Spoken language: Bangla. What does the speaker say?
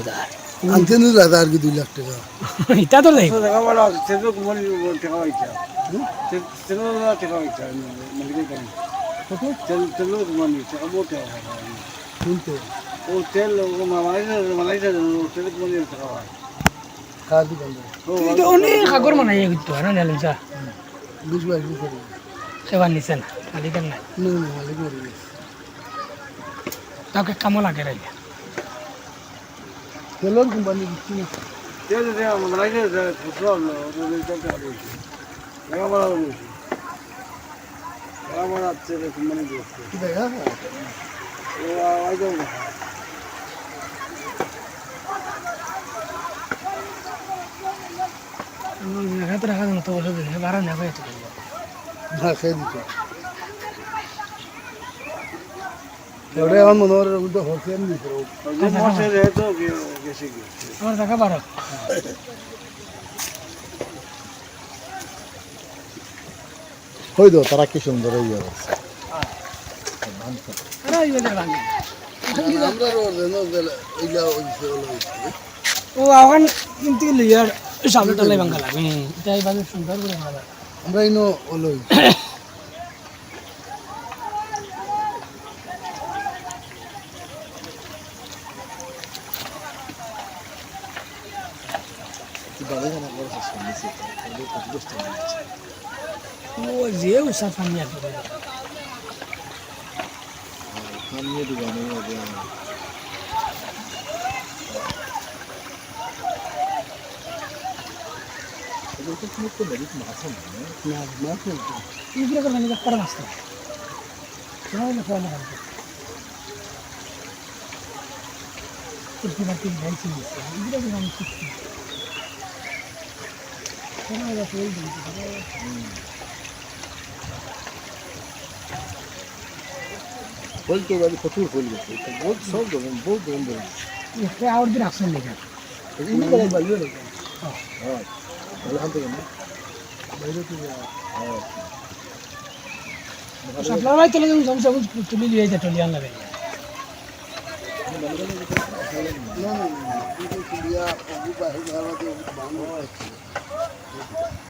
হাজার আনছেন 2,000 কি 2 লাখ টাকা ইটা তো দেখ টাকা বড় সেতো কুমারী টাকা হইছে সেতো টাকা হইছে মালিকের কাছে কত তেল কুমারী টাকা বড় টাকা শুনতে ও তেল মালাইসা তেল কুমারী টাকা হয় কার দোকানদার এটা অনেক সাগর মানাই কিন্তু না নেলুম চা 20 বছর সেবার নিছেন মালিকের নাই না না মালিক মরে গেছে তাকে কামো লাগে রে তেলর কোম্পানি দিচ্ছি না তেল মালাইসা খুচরা টাকা হইছে টাকা বড় হইছে টাকা বড় তেল কুমারী দিচ্ছে কি দেখা ও আইতো না হাতে রাখা মতো বসে দিন বারো না ভাই তো না খেয়ে দিচ্ছে এবারে আমার মনে হয় ওটা হোসেন দিতে যে মশে রে তো গেছে কি আমার টাকা বারো হই দো তারা কি সুন্দর হয়ে যাবে আরে এই বাজার ভাঙি আমরা রোড দেন এইলা হইছে ও আওয়ান কিন্তু লিয়ার সামনে টালাই ভাঙা লাগে এটা এই বাজার সুন্দর করে ভাঙা আমরা ইনো ওলই ও যে উসার সামনে আছে না মাছ ইগরে করে নিয়ে করে মাছ না না ফোন না করতে পারতে যাইছি ইগরে করে আমি শিখছি কোন জায়গা থেকে ফুল তো বাড়ি প্রচুর ফুল গেছে বহুত সব দোকান বহুত দোকান এটা আর দিন আসেন না ইনি করে বাইরে না হ্যাঁ তাহলে আনতে কেন বাইরে তো হ্যাঁ সাপ্লাই ভাই তুলে যাবো সব তুলে নিয়ে যা টলিয়ান লাগে না না এটা তো দিয়া অবু বাইরে যাওয়া তো ভালো